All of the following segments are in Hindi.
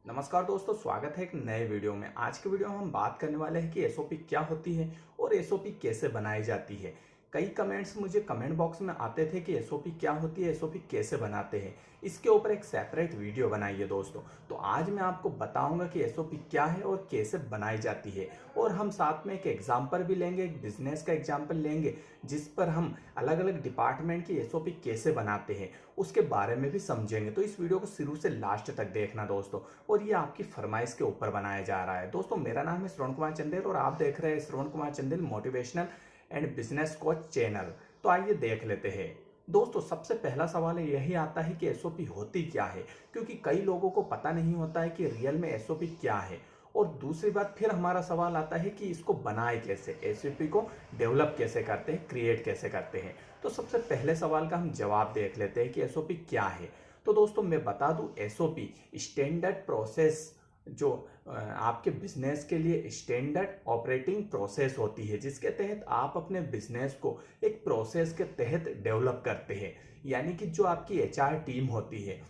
नमस्कार दोस्तों, स्वागत है एक नए वीडियो में। आज के वीडियो में हम बात करने वाले हैं कि एसओपी क्या होती है और एसओपी कैसे बनाई जाती है। कई कमेंट्स मुझे कमेंट बॉक्स में आते थे कि एसओपी क्या होती है, एसओपी कैसे बनाते हैं। इसके ऊपर एक सेपरेट वीडियो बनाइए दोस्तों। तो आज मैं आपको बताऊंगा कि एसओपी क्या है और कैसे बनाई जाती है, और हम साथ में एक एग्जाम्पल भी लेंगे, एक बिजनेस का एग्जाम्पल लेंगे जिस पर हम अलग अलग डिपार्टमेंट की एसओपी कैसे बनाते हैं उसके बारे में भी समझेंगे। तो इस वीडियो को शुरू से लास्ट तक देखना दोस्तों, और ये आपकी फरमाइश के ऊपर बनाया जा रहा है। दोस्तों, मेरा नाम है श्रवण कुमार चंदेल और आप देख रहे हैं Shravan Kumar Chandel motivational and business coach channel. तो आइए देख लेते हैं। दोस्तों, सबसे पहला सवाल यही आता है कि एसओपी होती क्या है, क्योंकि कई लोगों को पता नहीं होता है कि रियल में एसओपी क्या है। और दूसरी बात, फिर हमारा सवाल आता है कि इसको बनाए कैसे, एसओपी को डेवलप कैसे करते हैं, क्रिएट कैसे करते हैं। तो सबसे पहले सवाल का हम जवाब देख लेते हैं कि एसओपी क्या है। तो दोस्तों, मैं बता दूं, एसओपी स्टैंडर्ड प्रोसेस जो आपके बिजनेस के लिए स्टैंडर्ड ऑपरेटिंग प्रोसेस होती है, जिसके तहत आप अपने बिजनेस को एक प्रोसेस के तहत डेवलप करते हैं। यानी कि जो आपकी एचआर टीम होती है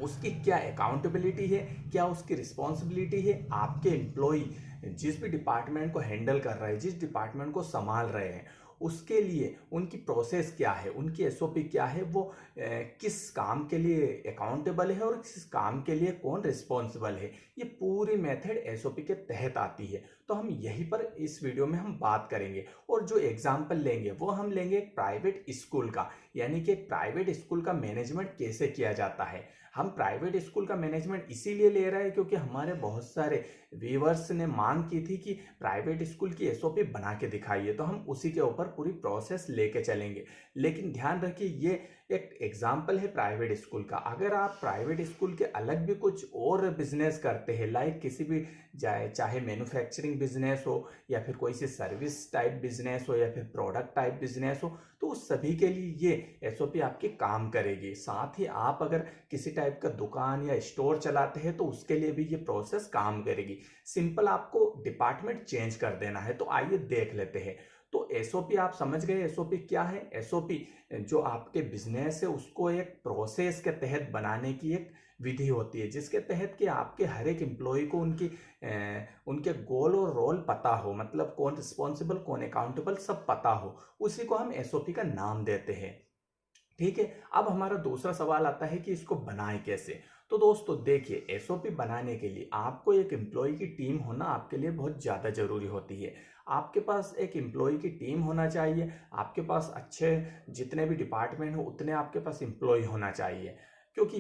उसकी क्या अकाउंटेबिलिटी है, क्या उसकी रिस्पॉन्सिबिलिटी है, आपके एम्प्लॉय जिस भी डिपार्टमेंट को हैंडल कर रहे हैं, जिस डिपार्टमेंट को संभाल रहे हैं, उसके लिए उनकी प्रोसेस क्या है, उनकी एसओपी क्या है, वो किस काम के लिए अकाउंटेबल है और किस काम के लिए कौन रिस्पॉन्सिबल है। ये पूरी मेथड एसओपी के तहत आती है। तो हम यहीं पर इस वीडियो में हम बात करेंगे, और जो एग्जाम्पल लेंगे वो हम लेंगे एक प्राइवेट स्कूल का। यानी कि एक प्राइवेट स्कूल का मैनेजमेंट कैसे किया जाता है। हम प्राइवेट स्कूल का मैनेजमेंट इसीलिए ले रहे हैं क्योंकि हमारे बहुत सारे व्यूअर्स ने मांग की थी कि प्राइवेट स्कूल की एसओपी बना के दिखाइए, तो हम उसी के ऊपर पूरी प्रोसेस लेके चलेंगे। लेकिन ध्यान रखिए, ये एक एग्जाम्पल है प्राइवेट स्कूल का। अगर आप प्राइवेट स्कूल के अलग भी कुछ और बिजनेस करते हैं, लाइक किसी भी चाहे मैन्युफैक्चरिंग बिजनेस हो, या फिर कोई सी सर्विस टाइप बिजनेस हो, या फिर प्रोडक्ट टाइप बिजनेस हो, तो उस सभी के लिए ये एसओपी आपकी काम करेगी। साथ ही आप अगर किसी टाइप का दुकान या स्टोर चलाते हैं तो उसके लिए भी ये प्रोसेस काम करेगी। सिंपल आपको डिपार्टमेंट चेंज कर देना है। तो आइए देख लेते हैं। तो एसओपी आप समझ गए, एसओपी क्या है। एसओपी जो आपके बिजनेस है उसको एक प्रोसेस के तहत बनाने की एक विधि होती है, जिसके तहत कि आपके हर एक एम्प्लॉय को उनके गोल और रोल पता हो, मतलब कौन रिस्पॉन्सिबल कौन अकाउंटेबल सब पता हो। उसी को हम एसओपी का नाम देते हैं। ठीक है। अब हमारा दूसरा सवाल आता है कि इसको बनाएं कैसे। तो दोस्तों देखिए, एसओपी बनाने के लिए आपको एक एम्प्लॉय की टीम होना आपके लिए बहुत ज़्यादा ज़रूरी होती है। आपके पास एक एम्प्लॉय की टीम होना चाहिए। आपके पास अच्छे जितने भी डिपार्टमेंट हो उतने आपके पास एम्प्लॉय होना चाहिए, क्योंकि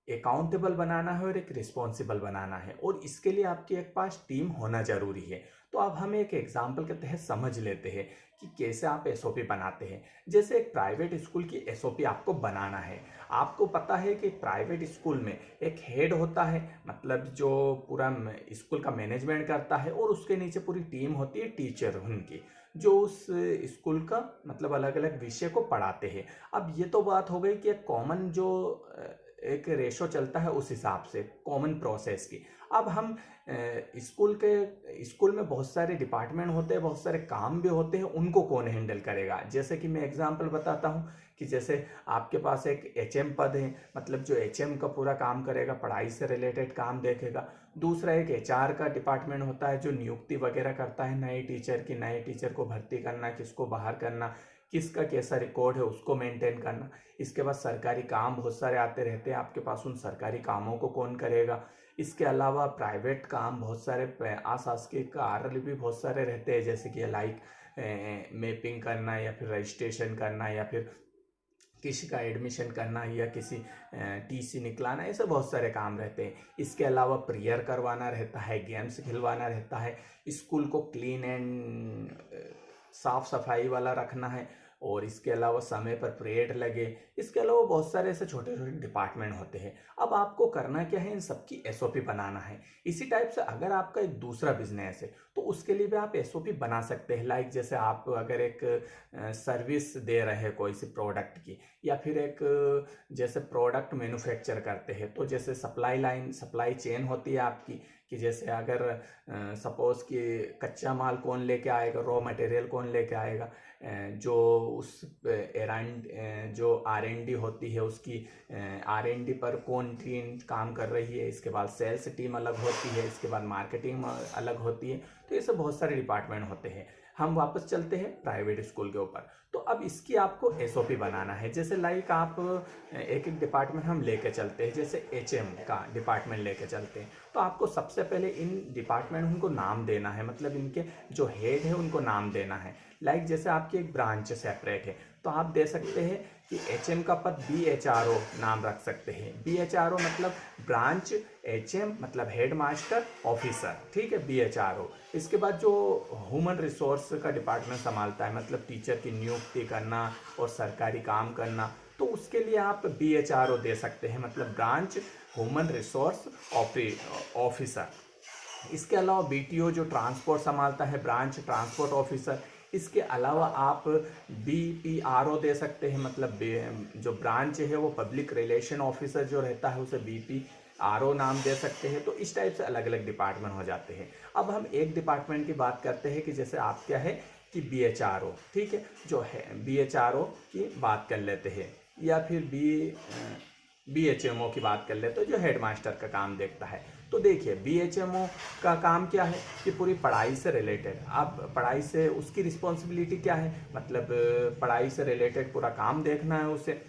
अकाउंटेबल बनाना है और एक रिस्पॉन्सिबल बनाना है, और इसके लिए आपके एक पास टीम होना जरूरी है। तो अब हम एक एग्जाम्पल के तहत समझ लेते हैं कि कैसे आप एसओपी बनाते हैं। जैसे एक प्राइवेट स्कूल की एसओपी आपको बनाना है। आपको पता है कि प्राइवेट स्कूल में एक हेड होता है, मतलब जो पूरा स्कूल का मैनेजमेंट करता है, और उसके नीचे पूरी टीम होती है टीचर उनकी, जो उस स्कूल का मतलब अलग अलग विषय को पढ़ाते हैं। अब ये तो बात हो गई कि एक कॉमन जो एक रेशो चलता है उस हिसाब से कॉमन प्रोसेस की। अब हम स्कूल में बहुत सारे डिपार्टमेंट होते हैं, बहुत सारे काम भी होते हैं, उनको कौन हैंडल करेगा। जैसे कि मैं एग्जांपल बताता हूँ कि जैसे आपके पास एक एचएम पद है, मतलब जो एचएम का पूरा काम करेगा, पढ़ाई से रिलेटेड काम देखेगा। दूसरा एक एचआर का डिपार्टमेंट होता है जो नियुक्ति वगैरह करता है नए टीचर को भर्ती करना, किसको बाहर करना, किसका कैसा रिकॉर्ड है उसको मेंटेन करना। इसके बाद सरकारी काम बहुत सारे आते रहते हैं आपके पास, उन सरकारी कामों को कौन करेगा। इसके अलावा प्राइवेट काम बहुत सारे अशासकीय कार्य भी बहुत सारे रहते हैं, जैसे कि लाइक मैपिंग करना, या फिर रजिस्ट्रेशन करना, या फिर किसी का एडमिशन करना, या किसी टीसी निकलाना, ऐसे बहुत सारे काम रहते हैं। इसके अलावा प्रेयर करवाना रहता है, गेम्स खिलवाना रहता है, स्कूल को क्लीन एंड साफ सफाई वाला रखना है, और इसके अलावा समय पर परेड लगे। इसके अलावा बहुत सारे ऐसे छोटे छोटे डिपार्टमेंट होते हैं। अब आपको करना क्या है, इन सबकी एसओपी बनाना है। इसी टाइप से अगर आपका एक दूसरा बिजनेस है तो उसके लिए भी आप एसओपी बना सकते हैं। लाइक जैसे आप अगर एक सर्विस दे रहे हैं कोई सी प्रोडक्ट की, या फिर एक जैसे प्रोडक्ट मैन्युफैक्चर करते हैं, तो जैसे सप्लाई चेन होती है आपकी, कि जैसे अगर सपोज कि कच्चा माल कौन लेके आएगा, रॉ मटेरियल कौन लेके आएगा, जो उस अराउंड जो आर R&D होती है, उसकी R&D पर कौन टीम काम कर रही है, इसके बाद सेल्स टीम अलग होती है, इसके बाद मार्केटिंग अलग होती है। तो ये सब बहुत सारे डिपार्टमेंट होते हैं। हम वापस चलते हैं प्राइवेट स्कूल के ऊपर। तो अब इसकी आपको एसओपी बनाना है। जैसे लाइक आप एक एक डिपार्टमेंट हम लेके चलते हैं, जैसे एचएम का डिपार्टमेंट लेके चलते हैं। तो आपको सबसे पहले इन डिपार्टमेंट उनको नाम देना है, मतलब इनके जो हेड है उनको नाम देना है। लाइक जैसे आपकी एक ब्रांच सेपरेट है तो आप दे सकते हैं कि एचएम का पद BHRO नाम रख सकते हैं। BHRO मतलब ब्रांच, HM मतलब हेड मास्टर ऑफिसर, ठीक है, BHRO। इसके बाद जो ह्यूमन रिसोर्स का डिपार्टमेंट संभालता है, मतलब टीचर की नियुक्ति करना और सरकारी काम करना, तो उसके लिए आप BHRO दे सकते हैं, मतलब ब्रांच ह्यूमन रिसोर्स ऑफिसर। इसके अलावा BTO जो ट्रांसपोर्ट संभालता है, ब्रांच ट्रांसपोर्ट ऑफिसर। इसके अलावा आप BPRO दे सकते हैं, मतलब जो ब्रांच है वो पब्लिक रिलेशन ऑफिसर जो रहता है उसे BPRO नाम दे सकते हैं। तो इस टाइप से अलग अलग डिपार्टमेंट हो जाते हैं। अब हम एक डिपार्टमेंट की बात करते हैं कि जैसे आप क्या है कि BHRO, ठीक है, जो है BHRO की बात कर लेते हैं, या फिर BHMO की बात कर लेते हैं, जो हेडमास्टर का काम देखता है। तो देखिए BHMO का काम क्या है कि पूरी पढ़ाई से रिलेटेड, अब पढ़ाई से उसकी रिस्पॉन्सिबिलिटी क्या है, मतलब पढ़ाई से रिलेटेड पूरा काम देखना है उसे।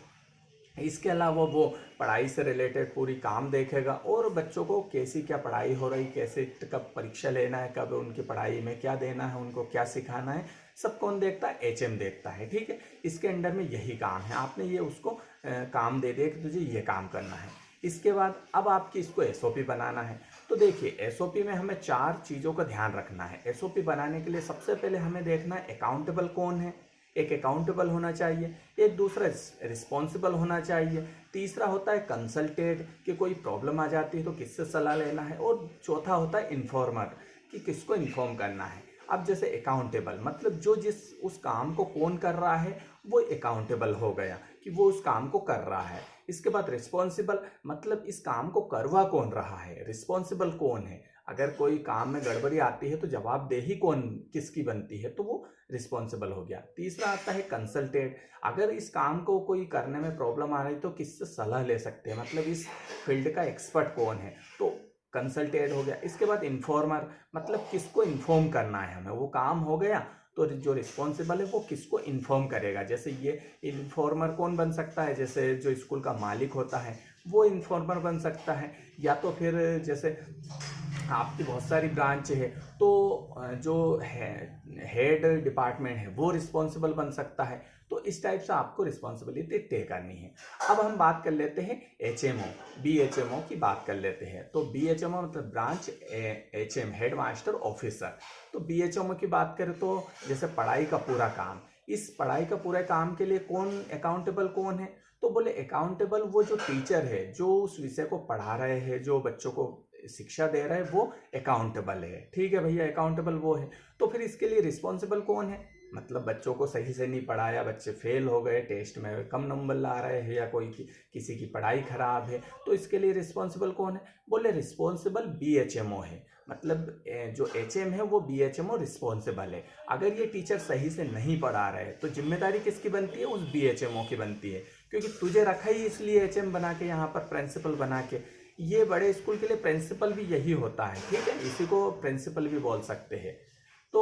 इसके अलावा वो पढ़ाई से रिलेटेड पूरी काम देखेगा और बच्चों को कैसी क्या पढ़ाई हो रही, कैसे कब परीक्षा लेना है, कब उनकी पढ़ाई में क्या देना है, उनको क्या सिखाना है, सब कौन देखता है, HM देखता है, ठीक है। इसके अंडर में यही काम है, आपने ये उसको काम दे दिया कि तुझे ये काम करना है। इसके बाद अब आपकी इसको SOP बनाना है। तो देखिए SOP में हमें 4 चीज़ों का ध्यान रखना है। SOP बनाने के लिए सबसे पहले हमें देखना है अकाउंटेबल कौन है, एक अकाउंटेबल होना चाहिए, एक दूसरा रिस्पॉन्सिबल होना चाहिए, तीसरा होता है कंसल्टेड कि कोई प्रॉब्लम आ जाती है तो किससे सलाह लेना है, और चौथा होता है इन्फॉर्मर कि किसको इन्फॉर्म करना है। अब जैसे अकाउंटेबल मतलब जो उस काम को कौन कर रहा है वो अकाउंटेबल हो गया कि वो उस काम को कर रहा है। इसके बाद रिस्पॉन्सिबल मतलब इस काम को करवा कौन रहा है, रिस्पॉन्सिबल कौन है। अगर कोई काम में गड़बड़ी आती है तो जवाबदेही कौन किसकी बनती है, तो वो रिस्पॉन्सिबल हो गया। तीसरा आता है कंसल्टेड, अगर इस काम को कोई करने में प्रॉब्लम आ रही तो किससे सलाह ले सकते हैं, मतलब इस फील्ड का एक्सपर्ट कौन है, तो कंसल्टेड हो गया। इसके बाद इन्फॉर्मर मतलब किसको इन्फॉर्म करना है हमें, वो काम हो गया तो जो रिस्पॉन्सिबल है वो किसको इन्फॉर्म करेगा। जैसे ये इन्फॉर्मर कौन बन सकता है, जैसे जो स्कूल का मालिक होता है वो इन्फॉर्मर बन सकता है, या तो फिर जैसे आपकी बहुत सारी ब्रांच है तो जो हेड डिपार्टमेंट है वो रिस्पॉन्सिबल बन सकता है। तो इस टाइप से आपको रिस्पॉन्सिबिलिटी तय करनी है। अब हम बात कर लेते हैं HMO, BHMO की बात कर लेते हैं। तो BHMO मतलब branch HM head master officer. तो BHMO की बात करें तो जैसे पढ़ाई का पूरा काम, इस पढ़ाई का पूरे काम के लिए कौन अकाउंटेबल कौन है, तो बोले अकाउंटेबल वो जो टीचर है जो उस विषय को पढ़ा रहे हैं, जो बच्चों को शिक्षा दे रहा है वो अकाउंटेबल है, ठीक है भैया, अकाउंटेबल वो है। तो फिर इसके लिए रिस्पॉन्सिबल कौन है, मतलब बच्चों को सही से नहीं पढ़ाया, बच्चे फेल हो गए, टेस्ट में कम नंबर ला रहे हैं, या किसी की पढ़ाई खराब है, तो इसके लिए रिस्पॉन्सिबल कौन है, बोले रिस्पॉन्सिबल BHMO है, मतलब जो HM है वो BHMO रिस्पॉन्सिबल है। अगर ये टीचर सही से नहीं पढ़ा रहे तो जिम्मेदारी किसकी बनती है, उस BHMO की बनती है, क्योंकि तुझे रखा ही इसलिए HM बना के, यहाँ पर प्रिंसिपल बना के। ये बड़े स्कूल के लिए प्रिंसिपल भी यही होता है, ठीक है, इसी को प्रिंसिपल भी बोल सकते हैं। तो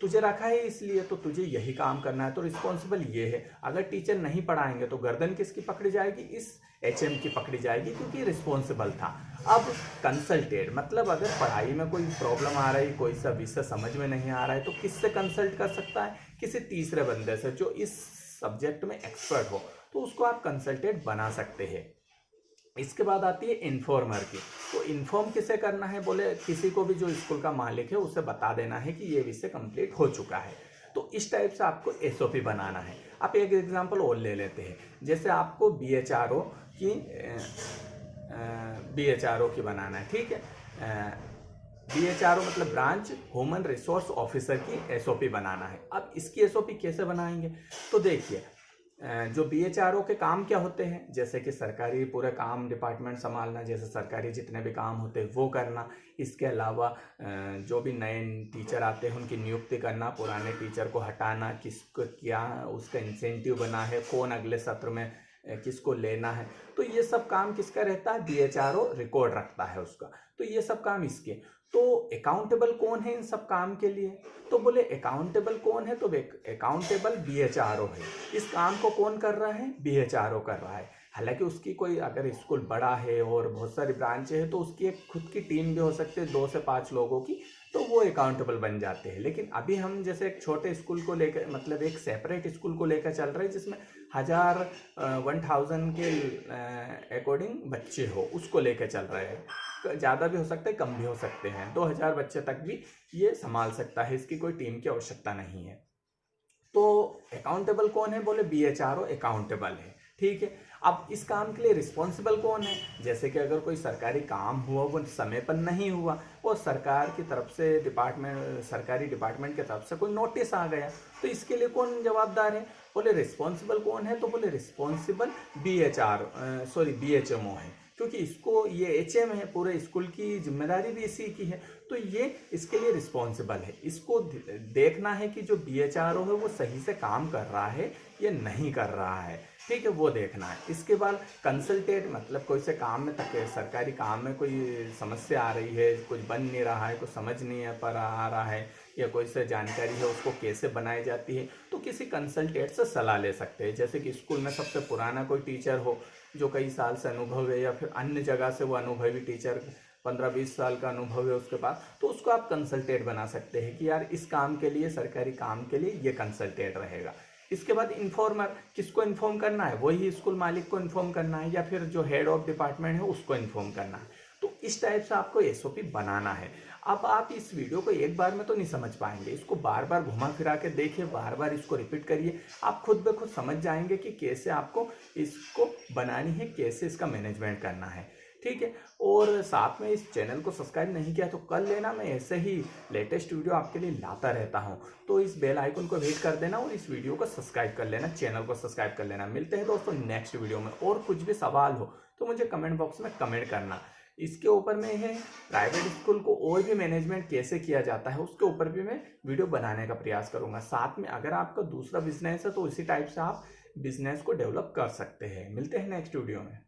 तुझे रखा है इसलिए तो तुझे यही काम करना है, तो रिस्पॉन्सिबल ये है। अगर टीचर नहीं पढ़ाएंगे तो गर्दन किसकी पकड़ी जाएगी, इस HM की पकड़ी जाएगी, क्योंकि रिस्पॉन्सिबल था। अब कंसल्टेड मतलब अगर पढ़ाई में कोई प्रॉब्लम आ रही, कोई सा विषय समझ में नहीं आ रहा है, तो किससे कंसल्ट कर सकता है, किसी तीसरे बंदे से जो इस सब्जेक्ट में एक्सपर्ट हो, तो उसको आप कंसल्टेड बना सकते हैं। इसके बाद आती है इन्फॉर्मर की। तो इन्फॉर्म किसे करना है, बोले किसी को भी जो स्कूल का मालिक है उसे बता देना है कि ये विषय कंप्लीट हो चुका है। तो इस टाइप से आपको SOP बनाना है। आप एक एग्जांपल और ले लेते हैं, जैसे आपको BHRO की बनाना है, ठीक है। BHRO मतलब ब्रांच ह्यूमन रिसोर्स ऑफिसर की SOP बनाना है। अब इसकी SOP कैसे बनाएंगे, तो देखिए जो BHRO के काम क्या होते हैं, जैसे कि सरकारी पूरे काम डिपार्टमेंट संभालना, जैसे सरकारी जितने भी काम होते हैं वो करना। इसके अलावा जो भी नए टीचर आते हैं उनकी नियुक्ति करना, पुराने टीचर को हटाना, किसको क्या उसका इंसेंटिव बना है, कौन अगले सत्र में किसको लेना है, तो ये सब काम किसका रहता है, बीएचआरओ रिकॉर्ड रखता है उसका। तो ये सब काम इसके। तो अकाउंटेबल कौन है इन सब काम के लिए, तो बोले अकाउंटेबल कौन है, तो अकाउंटेबल बीएचआरओ है। इस काम को कौन कर रहा है, बीएचआरओ कर रहा है। हालांकि उसकी कोई अगर स्कूल बड़ा है और बहुत सारी ब्रांचें हैं तो उसकी एक खुद की टीम भी हो सकती है 2 से 5 लोगों की, तो वो अकाउंटेबल बन जाते हैं। लेकिन अभी हम जैसे एक छोटे स्कूल को लेकर, मतलब एक सेपरेट स्कूल को लेकर चल रहे हैं जिसमें 1000 के अकॉर्डिंग बच्चे हो, उसको लेकर चल रहे हैं। ज़्यादा भी हो सकता है, कम भी हो सकते हैं, 2000 बच्चे तक भी ये संभाल सकता है, इसकी कोई टीम की आवश्यकता नहीं है। तो अकाउंटेबल कौन है, बोले बीएचआरओ अकाउंटेबल है। ठीक है, अब इस काम के लिए रिस्पॉन्सिबल कौन है, जैसे कि अगर कोई सरकारी काम हुआ वो समय पर नहीं हुआ, वो सरकार की तरफ से सरकारी डिपार्टमेंट की तरफ से कोई नोटिस आ गया, तो इसके लिए कौन जवाबदार है, बोले रिस्पॉन्सिबल कौन है, तो बोले रिस्पॉन्सिबल बीएचएमओ है, क्योंकि इसको ये एचएम है, पूरे स्कूल की जिम्मेदारी भी इसी की है, तो ये इसके लिए रिस्पॉन्सिबल है। इसको देखना है कि जो बीएचआरओ है वो सही से काम कर रहा है या नहीं कर रहा है, ठीक है, वो देखना है। इसके बाद कंसल्टेट, मतलब कोई से काम में तक सरकारी काम में कोई समस्या आ रही है, कुछ बन नहीं रहा है, कुछ समझ नहीं आ रहा है, या कोई से जानकारी है उसको कैसे बनाई जाती है, तो किसी कंसल्टेंट से सलाह ले सकते हैं। जैसे कि स्कूल में सबसे पुराना कोई टीचर हो जो कई साल से अनुभव है, या फिर अन्य जगह से वो अनुभवी टीचर 15-20 साल का अनुभव है उसके पास, तो उसको आप कंसल्टेंट बना सकते हैं कि यार इस काम के लिए, सरकारी काम के लिए ये कंसल्टेंट रहेगा। इसके बाद इन्फॉर्मर, किसको इन्फॉर्म करना है, वही स्कूल मालिक को इन्फॉर्म करना है, या फिर जो हेड ऑफ डिपार्टमेंट है उसको इन्फॉर्म करना है। तो इस टाइप से आपको एसओपी बनाना है। अब आप इस वीडियो को एक बार में तो नहीं समझ पाएंगे, इसको बार बार घुमा फिरा के देखिए, बार बार इसको रिपीट करिए, आप खुद ब खुद समझ जाएंगे कि कैसे आपको इसको बनानी है, कैसे इसका मैनेजमेंट करना है। ठीक है, और साथ में इस चैनल को सब्सक्राइब नहीं किया तो कर लेना, मैं ऐसे ही लेटेस्ट वीडियो आपके लिए लाता रहता हूं। तो इस बेल आइकन को हिट कर देना और इस वीडियो को सब्सक्राइब कर लेना, चैनल को सब्सक्राइब कर लेना। मिलते हैं दोस्तों नेक्स्ट वीडियो में, और कुछ भी सवाल हो तो मुझे कमेंट बॉक्स में कमेंट करना। इसके ऊपर में है प्राइवेट स्कूल को और भी मैनेजमेंट कैसे किया जाता है, उसके ऊपर भी मैं वीडियो बनाने का प्रयास करूंगा। साथ में अगर आपका दूसरा बिजनेस है तो इसी टाइप से आप बिजनेस को डेवलप कर सकते हैं। मिलते हैं नेक्स्ट वीडियो में।